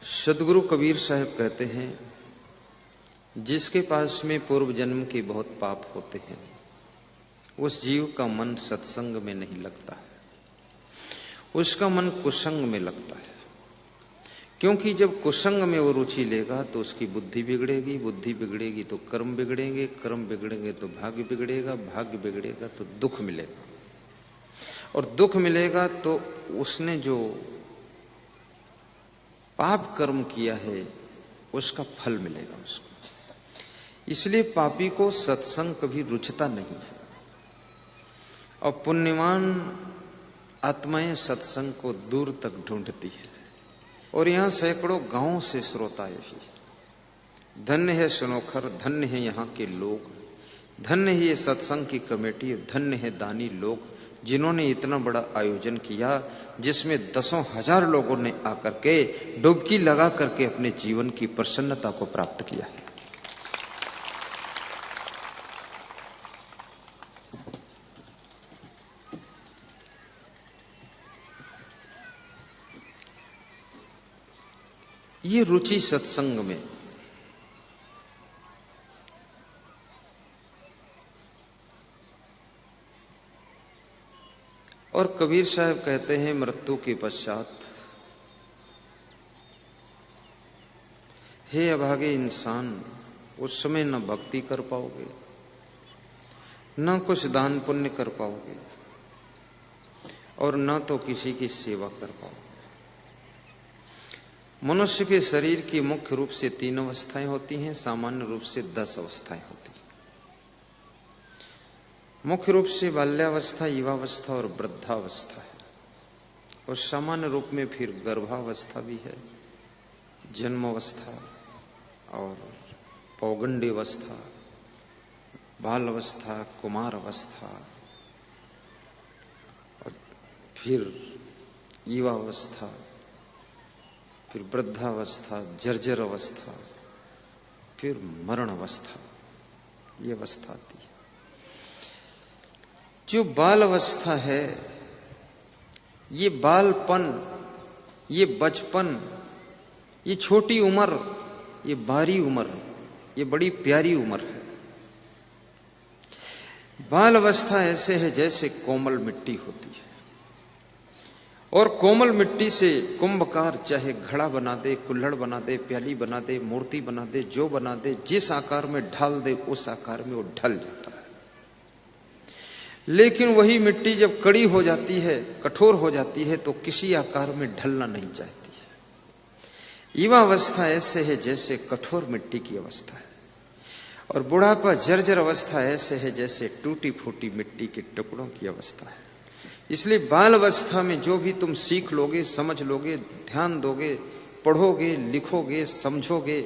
सदगुरु कबीर साहब कहते हैं, जिसके पास में पूर्व जन्म के बहुत पाप होते हैं उस जीव का मन सत्संग में नहीं लगता है, उसका मन कुसंग में लगता है। क्योंकि जब कुसंग में वो रुचि लेगा तो उसकी बुद्धि बिगड़ेगी, बुद्धि बिगड़ेगी तो कर्म बिगड़ेंगे, कर्म बिगड़ेंगे तो भाग्य बिगड़ेगा, भाग्य बिगड़ेगा तो दुख मिलेगा, और दुख मिलेगा तो उसने जो पाप कर्म किया है उसका फल मिलेगा उसको। इसलिए पापी को सत्संग कभी रुचता नहीं है, और पुण्यवान आत्माएं सत्संग को दूर तक ढूंढती है। और यहाँ सैकड़ों गांवों से श्रोता है। धन्य है सुनोखर, धन्य है यहाँ के लोग, धन्य है ये सत्संग की कमेटी, धन्य है दानी लोग जिन्होंने इतना बड़ा आयोजन किया, जिसमें दसों हजार लोगों ने आकर के डुबकी लगा करके अपने जीवन की प्रसन्नता को प्राप्त किया है। ये रुचि सत्संग में, और कबीर साहब कहते हैं मृत्यु के पश्चात, हे अभागे इंसान, उस समय न भक्ति कर पाओगे, न कुछ दान पुण्य कर पाओगे, और न तो किसी की सेवा कर पाओगे। मनुष्य के शरीर की मुख्य रूप से 3 अवस्थाएं होती हैं, सामान्य रूप से 10 अवस्थाएं होती हैं। मुख्य रूप से बाल्यावस्था, युवावस्था और वृद्धावस्था है, और सामान्य रूप में फिर गर्भावस्था भी है, जन्मावस्था और पौगंडावस्था, बाल अवस्था, कुमार अवस्था, और फिर युवावस्था, फिर वृद्धावस्था, जर्जर अवस्था, फिर मरण अवस्था। ये अवस्था आती है। जो बाल अवस्था है, ये बालपन, ये बचपन, ये छोटी उम्र, ये बारी उम्र, ये बड़ी प्यारी उम्र है। बाल अवस्था ऐसे है जैसे कोमल मिट्टी होती है, और कोमल मिट्टी से कुंभकार चाहे घड़ा बना दे, कुल्हड़ बना दे, प्याली बना दे, मूर्ति बना दे, जो बना दे, जिस आकार में ढाल दे उस आकार में वो ढल जाता है। लेकिन वही मिट्टी जब कड़ी हो जाती है, कठोर हो जाती है, तो किसी आकार में ढलना नहीं चाहती है। युवावस्था ऐसे है जैसे कठोर मिट्टी की अवस्था है, और बुढ़ापा जर्जर अवस्था ऐसे है जैसे टूटी फूटी मिट्टी के टुकड़ों की अवस्था है। इसलिए बाल अवस्था में जो भी तुम सीख लोगे, समझ लोगे, ध्यान दोगे, पढ़ोगे, लिखोगे, समझोगे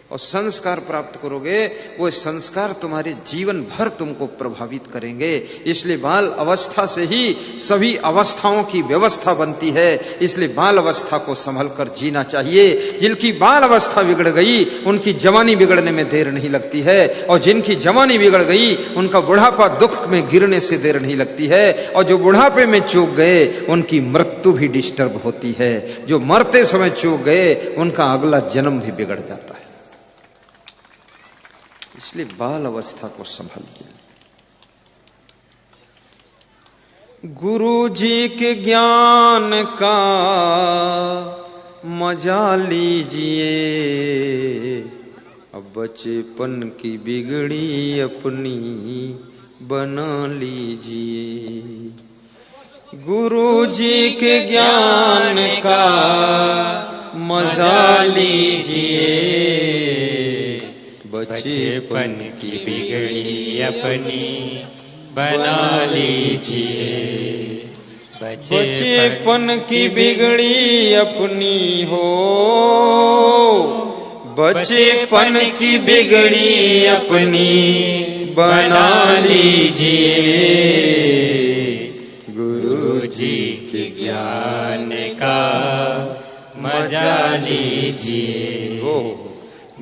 और संस्कार प्राप्त करोगे, वो संस्कार तुम्हारे जीवन भर तुमको प्रभावित करेंगे। इसलिए बाल अवस्था से ही सभी अवस्थाओं की व्यवस्था बनती है। इसलिए बाल अवस्था को संभल कर जीना चाहिए। जिनकी बाल अवस्था बिगड़ गई उनकी जवानी बिगड़ने में देर नहीं लगती है, और जिनकी जवानी बिगड़ गई उनका बुढ़ापा दुख में गिरने से देर नहीं लगती है, और जो बुढ़ापे में चूक गए उनकी मृत्यु भी डिस्टर्ब होती है। जो मरते समय चूक गए उनका अगला जन्म भी बिगड़ जाता है। इसलिए बाल अवस्था को संभालिए। गुरु जी के ज्ञान का मजा लीजिए, अब बचपन की बिगड़ी अपनी बना लीजिए। गुरु जी के ज्ञान का मजा लीजिए, बचपन की बिगड़ी अपनी बना लीजिए। बचपन की बिगड़ी अपनी हो, बचपन की बिगड़ी अपनी बना लीजिए। गुरु जी के ज्ञान का मजा लीजिए।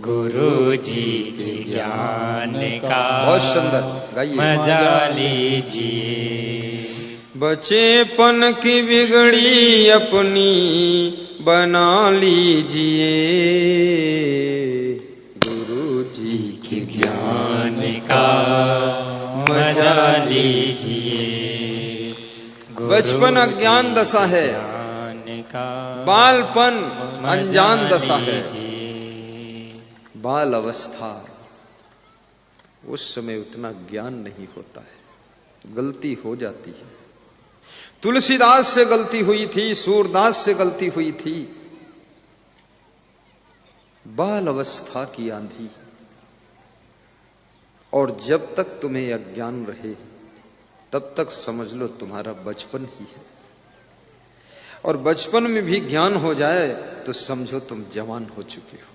गुरु जी के ज्ञान का बहुत सुंदर गाइए, मजा लीजिए। बचपन की बिगड़ी अपनी बना लीजिए, गुरु जी के ज्ञान का मजा लीजिए। बचपन अज्ञान दशा है, बालपन अनजान दशा है। बाल अवस्था, उस समय उतना ज्ञान नहीं होता है, गलती हो जाती है। तुलसीदास से गलती हुई थी, सूरदास से गलती हुई थी। बाल अवस्था की आंधी, और जब तक तुम्हें अज्ञान रहे तब तक समझ लो तुम्हारा बचपन ही है। और बचपन में भी ज्ञान हो जाए तो समझो तुम जवान हो चुके हो।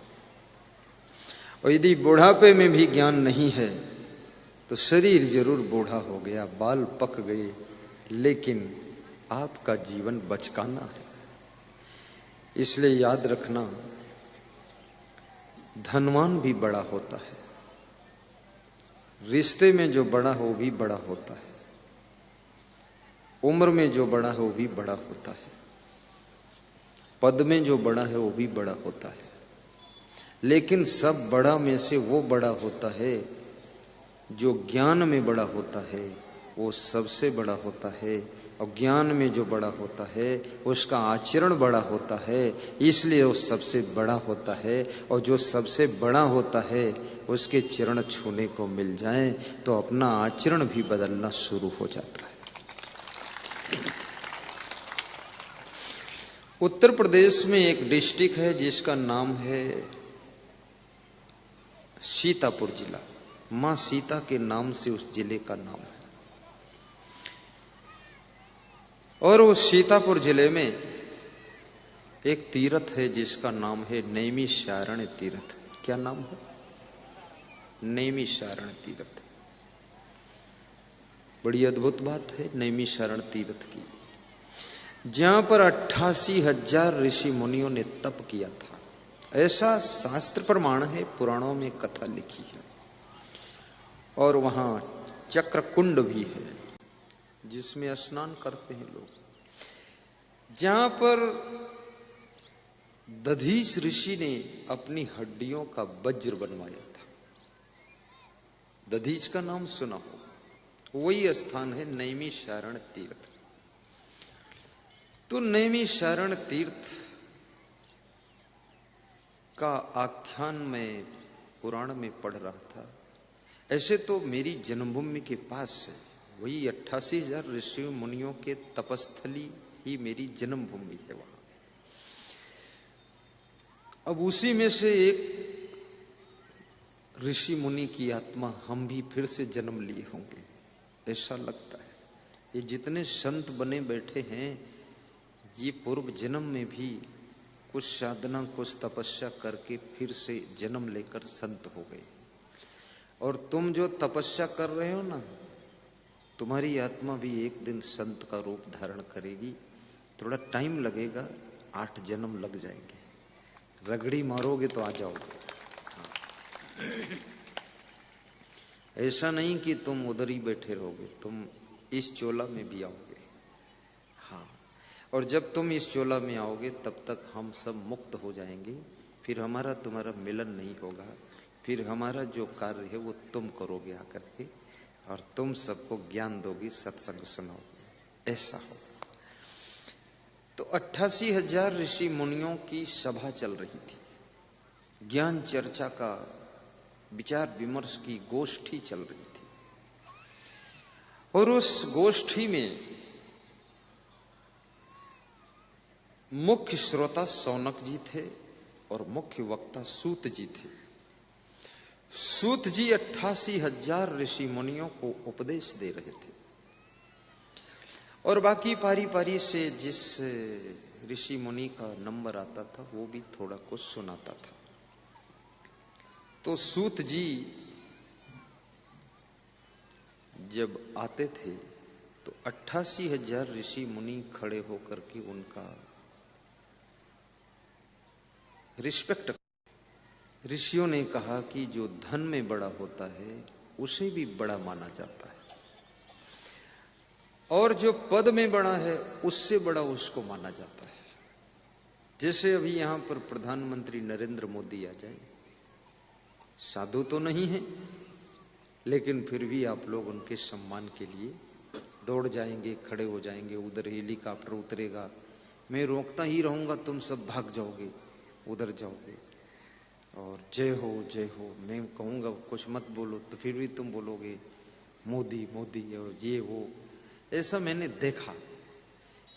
और यदि बुढ़ापे में भी ज्ञान नहीं है तो शरीर जरूर बूढ़ा हो गया, बाल पक गए, लेकिन आपका जीवन बचकाना है। इसलिए याद रखना, धनवान भी बड़ा होता है, रिश्ते में जो बड़ा हो वो भी बड़ा होता है, उम्र में जो बड़ा है वो भी बड़ा होता है, पद में जो बड़ा है वो भी बड़ा होता है। लेकिन सब बड़ा में से वो बड़ा होता है जो ज्ञान में बड़ा होता है, वो सबसे बड़ा होता है। और ज्ञान में जो बड़ा होता है उसका आचरण बड़ा होता है, इसलिए वो सबसे बड़ा होता है। और जो सबसे बड़ा होता है उसके चरण छूने को मिल जाए तो अपना आचरण भी बदलना शुरू हो जाता है। उत्तर प्रदेश में एक डिस्ट्रिक्ट है जिसका नाम है सीतापुर जिला। मां सीता के नाम से उस जिले का नाम है। और उस सीतापुर जिले में एक तीर्थ है जिसका नाम है नैमिषारण्य तीर्थ। क्या नाम है? नैमिषारण्य तीर्थ। बड़ी अद्भुत बात है नैमिषारण्य तीर्थ की, जहां पर 88,000 ऋषि मुनियों ने तप किया था। ऐसा शास्त्र प्रमाण है, पुराणों में कथा लिखी है। और वहां चक्रकुंड भी है जिसमें स्नान करते हैं लोग, जहां पर दधीच ऋषि ने अपनी हड्डियों का वज्र बनवाया था। दधीच का नाम सुना हो, वही स्थान है नैमिषारण्य तीर्थ। तो नैमिषारण्य तीर्थ का आख्यान में पुराण में पढ़ रहा था। ऐसे तो मेरी जन्मभूमि के पास है, वही 88,000 ऋषि मुनियों के तपस्थली ही मेरी जन्मभूमि है वहां। अब उसी में से एक ऋषि मुनि की आत्मा हम भी फिर से जन्म लिए होंगे, ऐसा लगता है। ये जितने संत बने बैठे हैं, ये पूर्व जन्म में भी कुछ साधना कुछ तपस्या करके फिर से जन्म लेकर संत हो गए। और तुम जो तपस्या कर रहे हो ना, तुम्हारी आत्मा भी एक दिन संत का रूप धारण करेगी। थोड़ा टाइम लगेगा, 8 जन्म लग जाएंगे। रगड़ी मारोगे तो आ जाओगे। ऐसा नहीं कि तुम उधर ही बैठे रहोगे, तुम इस चोला में भी आओगे। हाँ, और जब तुम इस चोला में आओगे तब तक हम सब मुक्त हो जाएंगे। फिर हमारा तुम्हारा मिलन नहीं होगा। फिर हमारा जो कार्य है वो तुम करोगे आकर के, और तुम सबको ज्ञान दोगे, सत्संग सुनाओगे। ऐसा हो। तो 88,000 ऋषि मुनियों की सभा चल रही थी, ज्ञान चर्चा का विचार विमर्श की गोष्ठी चल रही थी। और उस गोष्ठी में मुख्य श्रोता सौनक जी थे और मुख्य वक्ता सूत जी थे। सूत जी 88,000 ऋषि मुनियों को उपदेश दे रहे थे, और बाकी पारी पारी से जिस ऋषि मुनि का नंबर आता था वो भी थोड़ा कुछ सुनाता था। तो सूत जी जब आते थे तो 88,000 ऋषि मुनि खड़े होकर के उनका रिस्पेक्ट। ऋषियों ने कहा कि जो धन में बड़ा होता है उसे भी बड़ा माना जाता है, और जो पद में बड़ा है उससे बड़ा उसको माना जाता है। जैसे अभी यहां पर प्रधानमंत्री नरेंद्र मोदी आ जाए, साधु तो नहीं है लेकिन फिर भी आप लोग उनके सम्मान के लिए दौड़ जाएंगे, खड़े हो जाएंगे। उधर हेलीकॉप्टर उतरेगा, मैं रोकता ही रहूंगा, तुम सब भाग जाओगे, उधर जाओगे और जय हो। मैं कहूंगा कुछ मत बोलो तो फिर भी तुम बोलोगे मोदी मोदी और ये वो। ऐसा मैंने देखा,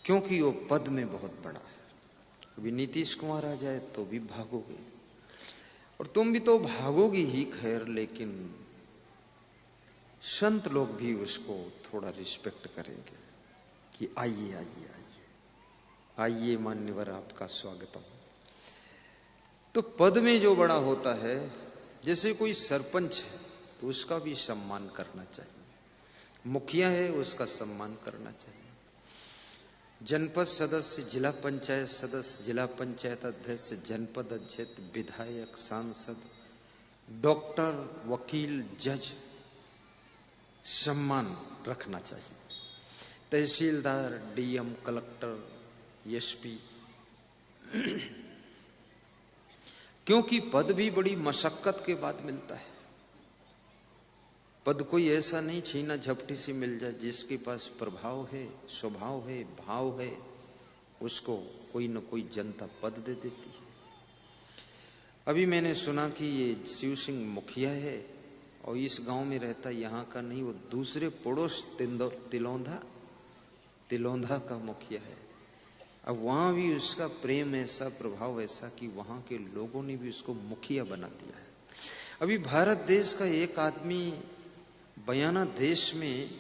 क्योंकि वो पद में बहुत बड़ा है। अभी नीतीश कुमार आ जाए तो भी भागोगे, और तुम भी तो भागोगी ही खैर, लेकिन संत लोग भी उसको थोड़ा रिस्पेक्ट करेंगे कि आइए आइए आइए आइए मान्यवर, आपका स्वागतम। तो पद में जो बड़ा होता है, जैसे कोई सरपंच है तो उसका भी सम्मान करना चाहिए, मुखिया है उसका सम्मान करना चाहिए, जनपद सदस्य, जिला पंचायत सदस्य, जिला पंचायत अध्यक्ष, जनपद अध्यक्ष, विधायक, सांसद, डॉक्टर, वकील, जज, सम्मान रखना चाहिए। तहसीलदार, डीएम, कलेक्टर, एसपी, क्योंकि पद भी बड़ी मशक्कत के बाद मिलता है। पद कोई ऐसा नहीं छीना झपटी से मिल जाए। जिसके पास प्रभाव है, स्वभाव है, भाव है, उसको कोई न कोई जनता पद दे देती है। अभी मैंने सुना कि ये शिव सिंह मुखिया है और इस गांव में रहता, यहाँ का नहीं, वो दूसरे पड़ोस तिलौंधा का मुखिया है। अब वहां भी उसका प्रेम ऐसा, प्रभाव ऐसा कि वहां के लोगों ने भी उसको मुखिया बना दिया है। अभी भारत देश का एक आदमी बयाना देश में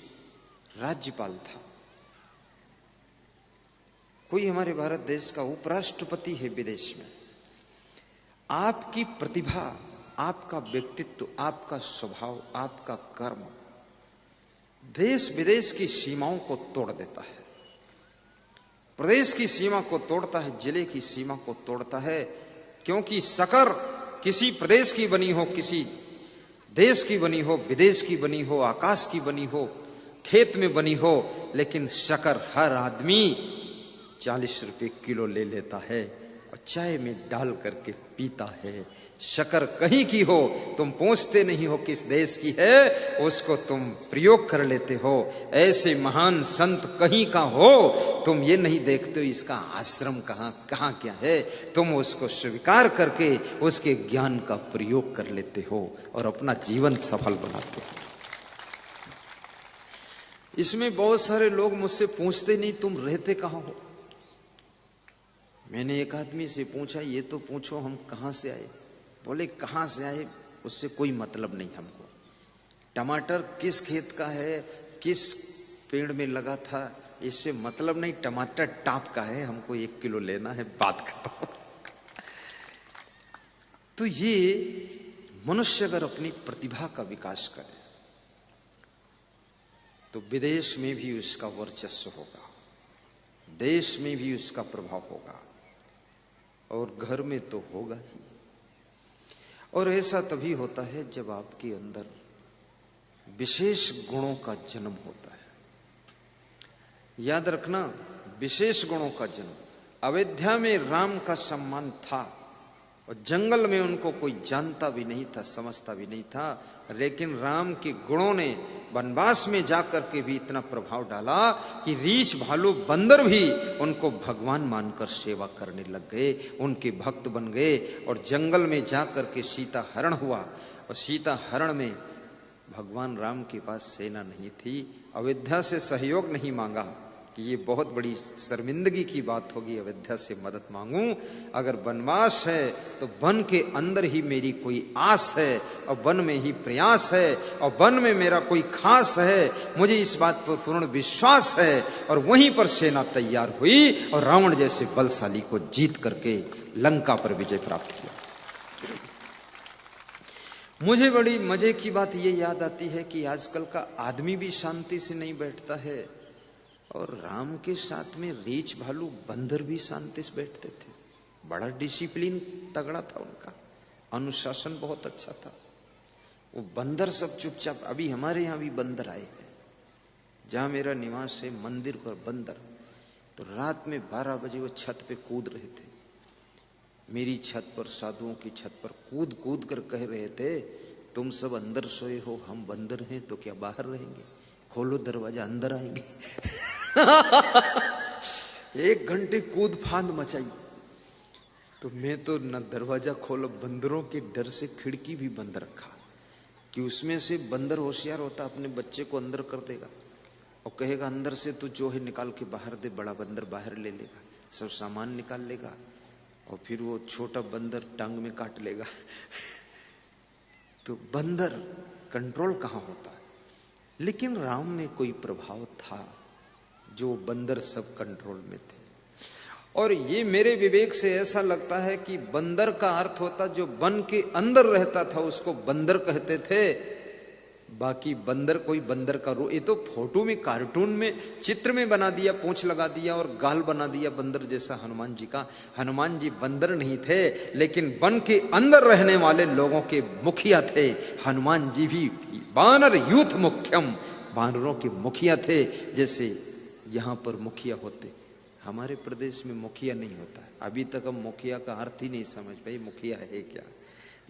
राज्यपाल था, कोई हमारे भारत देश का उपराष्ट्रपति है विदेश में। आपकी प्रतिभा, आपका व्यक्तित्व, आपका स्वभाव, आपका कर्म देश विदेश की सीमाओं को तोड़ देता है, प्रदेश की सीमा को तोड़ता है, जिले की सीमा को तोड़ता है। क्योंकि शकर किसी प्रदेश की बनी हो, किसी देश की बनी हो, विदेश की बनी हो, आकाश की बनी हो, खेत में बनी हो, लेकिन शकर हर आदमी 40 रुपए किलो ले लेता है और चाय में डाल करके पीता है। शकर कहीं की हो, तुम पूछते नहीं हो किस देश की है, उसको तुम प्रयोग कर लेते हो। ऐसे महान संत कहीं का हो, तुम ये नहीं देखते हो इसका आश्रम कहाँ क्या है, तुम उसको स्वीकार करके उसके ज्ञान का प्रयोग कर लेते हो और अपना जीवन सफल बनाते हो। इसमें बहुत सारे लोग मुझसे पूछते नहीं तुम रहते कहाँ हो। मैंने एक आदमी से पूछा, ये तो पूछो हम कहाँ से आए। बोले कहाँ से आए उससे कोई मतलब नहीं हमको, टमाटर किस खेत का है, किस पेड़ में लगा था, इससे मतलब नहीं, टमाटर टाप का है, हमको 1 किलो लेना है, बात खत्म। तो ये मनुष्य अगर अपनी प्रतिभा का विकास करे तो विदेश में भी उसका वर्चस्व होगा, देश में भी उसका प्रभाव होगा और घर में तो होगा ही। और ऐसा तभी होता है जब आपके अंदर विशेष गुणों का जन्म होता है। याद रखना, विशेष गुणों का जन्म। अयोध्या में राम का सम्मान था और जंगल में उनको कोई जानता भी नहीं था, समझता भी नहीं था, लेकिन राम के गुणों ने वनवास में जाकर के भी इतना प्रभाव डाला कि रीछ भालू बंदर भी उनको भगवान मानकर सेवा करने लग गए, उनके भक्त बन गए। और जंगल में जाकर के सीता हरण हुआ और सीता हरण में भगवान राम के पास सेना नहीं थी, अयोध्या से सहयोग नहीं मांगा कि ये बहुत बड़ी शर्मिंदगी की बात होगी, अयोध्या से मदद मांगूं। अगर वनवास है तो वन के अंदर ही मेरी कोई आस है और वन में ही प्रयास है और वन में मेरा कोई खास है, मुझे इस बात पर पूर्ण विश्वास है। और वहीं पर सेना तैयार हुई और रावण जैसे बलशाली को जीत करके लंका पर विजय प्राप्त किया। मुझे बड़ी मजे की बात ये याद आती है कि आजकल का आदमी भी शांति से नहीं बैठता है और राम के साथ में रीछ भालू बंदर भी शांति से बैठते थे। बड़ा डिसिप्लिन तगड़ा था उनका, अनुशासन बहुत अच्छा था। वो बंदर सब चुपचाप, अभी हमारे यहाँ भी बंदर आए हैं, जहाँ मेरा निवास है मंदिर पर बंदर, तो रात में 12 बजे वो छत पे कूद रहे थे मेरी छत पर, साधुओं की छत पर कूद कूद कर कह रहे थे, तुम सब अंदर सोए हो, हम बंदर हैं तो क्या बाहर रहेंगे, खोलो दरवाजा अंदर आएंगे। 1 घंटे कूद फांद मचाई। तो मैं तो न दरवाजा खोलो, बंदरों के डर से खिड़की भी बंद रखा कि उसमें से बंदर होशियार होता, अपने बच्चे को अंदर कर देगा और कहेगा अंदर से तू जो है निकाल के बाहर दे, बड़ा बंदर बाहर ले लेगा, सब सामान निकाल लेगा और फिर वो छोटा बंदर टांग में काट लेगा। तो बंदर कंट्रोल कहाँ होता है। लेकिन राम में कोई प्रभाव था जो बंदर सब कंट्रोल में थे। और ये मेरे विवेक से ऐसा लगता है कि बंदर का अर्थ होता जो वन के अंदर रहता था उसको बंदर कहते थे। बाकी बंदर कोई बंदर का रूप, ये तो फोटो में, कार्टून में, चित्र में बना दिया, पूंछ लगा दिया और गाल बना दिया बंदर जैसा हनुमान जी का। हनुमान जी बंदर नहीं थे, लेकिन वन के अंदर रहने वाले लोगों के मुखिया थे। हनुमान जी भी वानर यूथ मुख्यम, वानरों के मुखिया थे। जैसे यहाँ पर मुखिया होते, हमारे प्रदेश में मुखिया नहीं होता है। अभी तक हम मुखिया का अर्थ ही नहीं समझ पाए, मुखिया है क्या।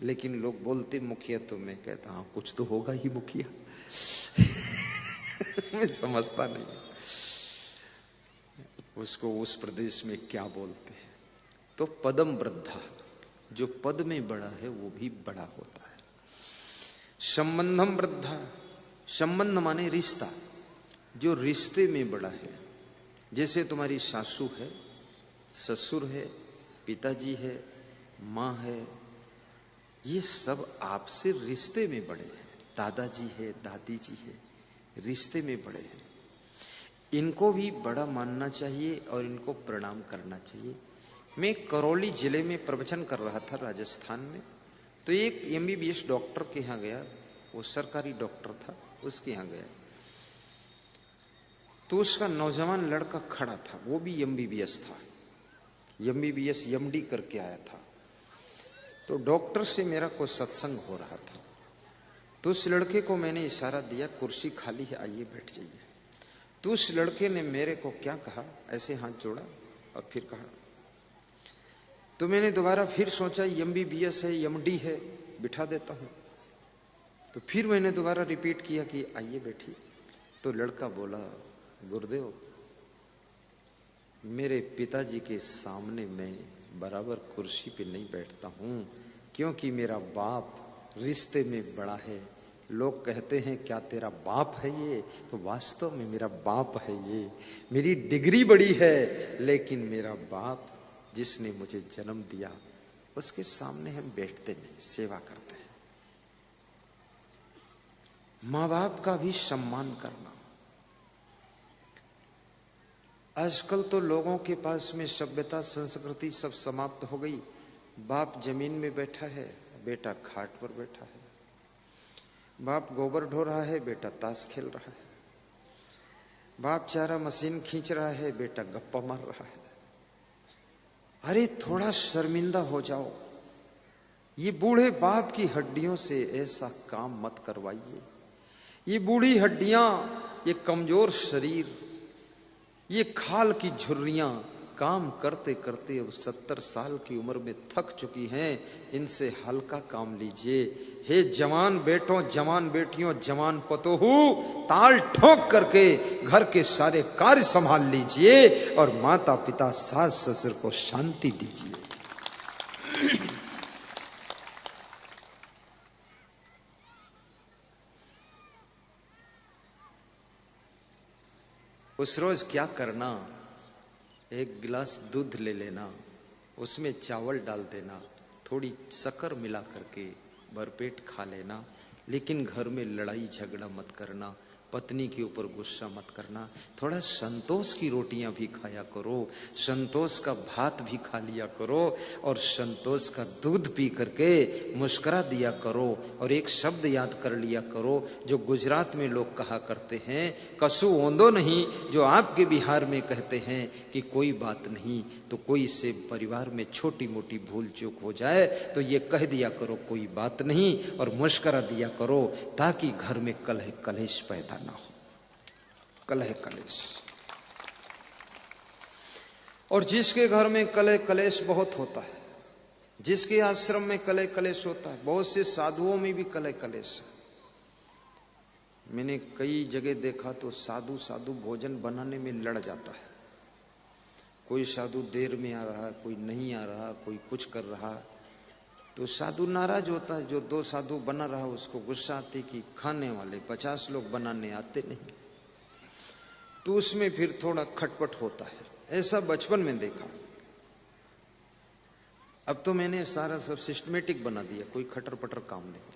लेकिन लोग बोलते मुखिया, तो मैं कहता हाँ कुछ तो होगा ही मुखिया। मैं समझता नहीं उसको उस प्रदेश में क्या बोलते हैं। तो पदम वृद्धा, जो पद में बड़ा है वो भी बड़ा होता है। संबंधम वृद्धा, संबंध माने रिश्ता, जो रिश्ते में बड़ा है। जैसे तुम्हारी सासू है, ससुर है, पिताजी है, माँ है, ये सब आपसे रिश्ते में बड़े हैं। दादाजी है, दादी जी है, रिश्ते में बड़े हैं। इनको भी बड़ा मानना चाहिए और इनको प्रणाम करना चाहिए। मैं करौली जिले में प्रवचन कर रहा था राजस्थान में, तो एक MBBS डॉक्टर के यहाँ गया, वो सरकारी डॉक्टर था, उसके यहाँ गया। तो उसका नौजवान लड़का खड़ा था, वो भी MBBS था, MBBS MD करके आया था। तो डॉक्टर से मेरा कोई सत्संग हो रहा था, तो उस लड़के को मैंने इशारा दिया, कुर्सी खाली है, आइए बैठ जाइए। तो उस लड़के ने मेरे को क्या कहा, ऐसे हाथ जोड़ा और फिर कहा। तो मैंने दोबारा फिर सोचा MBBS है, MD है, बिठा देता हूँ। तो फिर मैंने दोबारा रिपीट किया कि आइए बैठिए। तो लड़का बोला, गुरुदेव मेरे पिताजी के सामने मैं बराबर कुर्सी पे नहीं बैठता हूँ, क्योंकि मेरा बाप रिश्ते में बड़ा है। लोग कहते हैं क्या तेरा बाप है ये, तो वास्तव में मेरा बाप है ये। मेरी डिग्री बड़ी है, लेकिन मेरा बाप जिसने मुझे जन्म दिया उसके सामने हम बैठते नहीं, सेवा करते हैं। माँ बाप का भी सम्मान करना। आजकल तो लोगों के पास में सभ्यता संस्कृति सब समाप्त हो गई। बाप जमीन में बैठा है, बेटा खाट पर बैठा है। बाप गोबर ढो रहा है, बेटा ताश खेल रहा है। बाप चारा मशीन खींच रहा है, बेटा गप्पा मार रहा है। अरे थोड़ा शर्मिंदा हो जाओ, ये बूढ़े बाप की हड्डियों से ऐसा काम मत करवाइए। ये बूढ़ी हड्डियां, ये कमजोर शरीर, ये खाल की झुर्रियां काम करते करते अब 70 साल की उम्र में थक चुकी हैं। इनसे हल्का काम लीजिए। हे जवान बेटों, जवान बेटियों, जवान पतोहू, ताल ठोक करके घर के सारे कार्य संभाल लीजिए और माता पिता सास ससुर को शांति दीजिए। उस रोज क्या करना, एक गिलास दूध ले लेना, उसमें चावल डाल देना, थोड़ी शक्कर मिला करके भरपेट खा लेना। लेकिन घर में लड़ाई झगड़ा मत करना, पत्नी के ऊपर गुस्सा मत करना। थोड़ा संतोष की रोटियां भी खाया करो, संतोष का भात भी खा लिया करो और संतोष का दूध पी करके मुस्कुरा दिया करो। और एक शब्द याद कर लिया करो जो गुजरात में लोग कहा करते हैं, कसु ओंदो नहीं, जो आपके बिहार में कहते हैं कि कोई बात नहीं। तो कोई से परिवार में छोटी मोटी भूल चूक हो जाए तो ये कह दिया करो कोई बात नहीं और मुस्कुरा दिया करो, ताकि घर में कलह कलेश पैदा ना हो, कलह कलेश। और जिसके घर में कलह कलेश बहुत होता है जिसके आश्रम में कलह कलेश होता है, बहुत से साधुओं में भी कलह कलेश है। मैंने कई जगह देखा तो साधु साधु भोजन बनाने में लड़ जाता है। कोई साधु देर में आ रहा, कोई नहीं आ रहा, कोई कुछ कर रहा, तो साधु नाराज होता है। जो 2 साधु बना रहा उसको गुस्सा आती कि खाने वाले 50 लोग बनाने आते नहीं, तो उसमें फिर थोड़ा खटपट होता है। ऐसा बचपन में देखा। अब तो मैंने सारा सब सिस्टमेटिक बना दिया, कोई खटर पटर काम नहीं,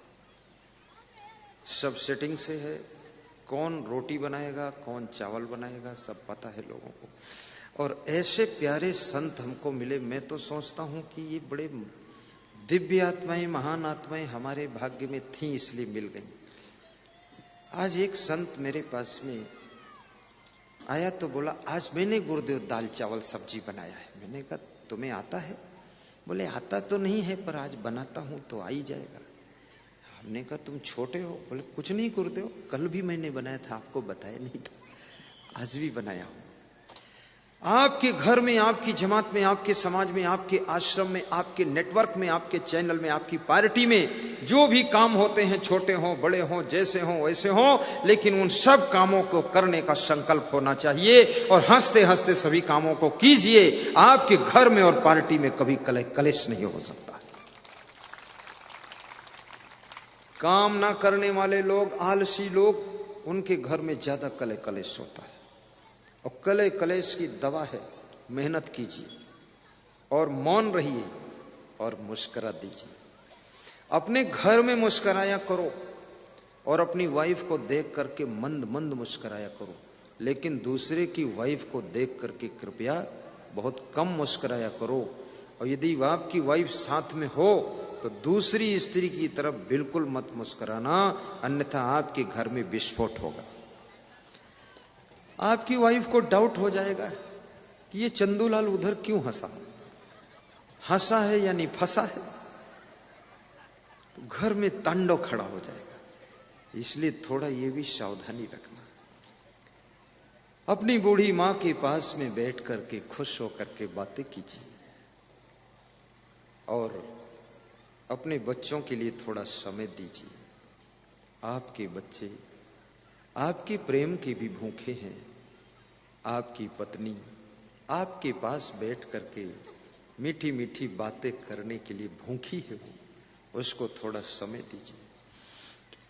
सब सेटिंग से है। कौन रोटी बनाएगा, कौन चावल बनाएगा, सब पता है लोगों को। और ऐसे प्यारे संत हमको मिले, मैं तो सोचता हूं कि ये बड़े दिव्य आत्माएं, महान आत्माएं हमारे भाग्य में थी, इसलिए मिल गई। आज एक संत मेरे पास में आया तो बोला, आज मैंने गुरुदेव दाल चावल सब्जी बनाया है। मैंने कहा तुम्हें आता है? बोले आता तो नहीं है पर आज बनाता हूं तो आ ही जाएगा। हमने कहा तुम छोटे हो? बोले कुछ नहीं गुरुदेव, कल भी मैंने बनाया था, आपको बताया नहीं था, आज भी बनाया हूं। आपके घर में, आपकी जमात में, आपके समाज में, आपके आश्रम में, आपके नेटवर्क में, आपके चैनल में, आपकी पार्टी में जो भी काम होते हैं, छोटे हों बड़े हों, जैसे हों वैसे हों, लेकिन उन सब कामों को करने का संकल्प होना चाहिए और हंसते हंसते सभी कामों को कीजिए। आपके घर में और पार्टी में कभी कलह कलेश नहीं हो सकता। काम ना करने वाले लोग, आलसी लोग, उनके घर में ज्यादा कलह कलेश होता है। और कलह कलेश की दवा है मेहनत कीजिए और मौन रहिए और मुस्कुरा दीजिए। अपने घर में मुस्कुराया करो और अपनी वाइफ को देख करके मंद मंद मुस्कुराया करो, लेकिन दूसरे की वाइफ को देख करके कृपया बहुत कम मुस्कुराया करो। और यदि आपकी वाइफ साथ में हो तो दूसरी स्त्री की तरफ बिल्कुल मत मुस्कुराना, अन्यथा आपके घर में विस्फोट होगा। आपकी वाइफ को डाउट हो जाएगा कि ये चंदूलाल उधर क्यों हंसा, हंसा है यानी फंसा है, तो घर में तांडव खड़ा हो जाएगा। इसलिए थोड़ा ये भी सावधानी रखना। अपनी बूढ़ी मां के पास में बैठ करके खुश होकर के बातें कीजिए और अपने बच्चों के लिए थोड़ा समय दीजिए। आपके बच्चे आपके प्रेम के भी भूखे हैं। आपकी पत्नी आपके पास बैठ करके मीठी मीठी बातें करने के लिए भूखी है, उसको थोड़ा समय दीजिए।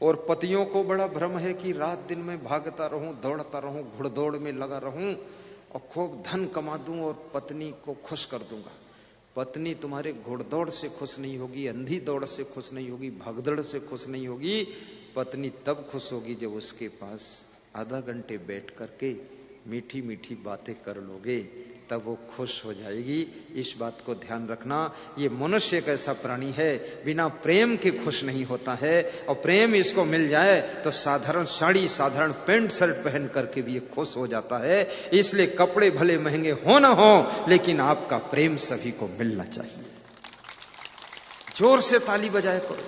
और पतियों को बड़ा भ्रम है कि रात दिन में भागता रहूं, दौड़ता रहूं, घुड़दौड़ में लगा रहूं और खूब धन कमा दूं और पत्नी को खुश कर दूंगा। पत्नी तुम्हारे घुड़दौड़ से खुश नहीं होगी, अंधी दौड़ से खुश नहीं होगी, भगदड़ से खुश नहीं होगी। पत्नी तब खुश होगी जब उसके पास आधा घंटे बैठ करके मीठी मीठी बातें कर लोगे, तब वो खुश हो जाएगी। इस बात को ध्यान रखना। ये मनुष्य एक ऐसा प्राणी है बिना प्रेम के खुश नहीं होता है, और प्रेम इसको मिल जाए तो साधारण साड़ी, साधारण पैंट शर्ट पहन करके भी ये खुश हो जाता है। इसलिए कपड़े भले महंगे हो ना हो, लेकिन आपका प्रेम सभी को मिलना चाहिए। जोर से ताली बजाया करो।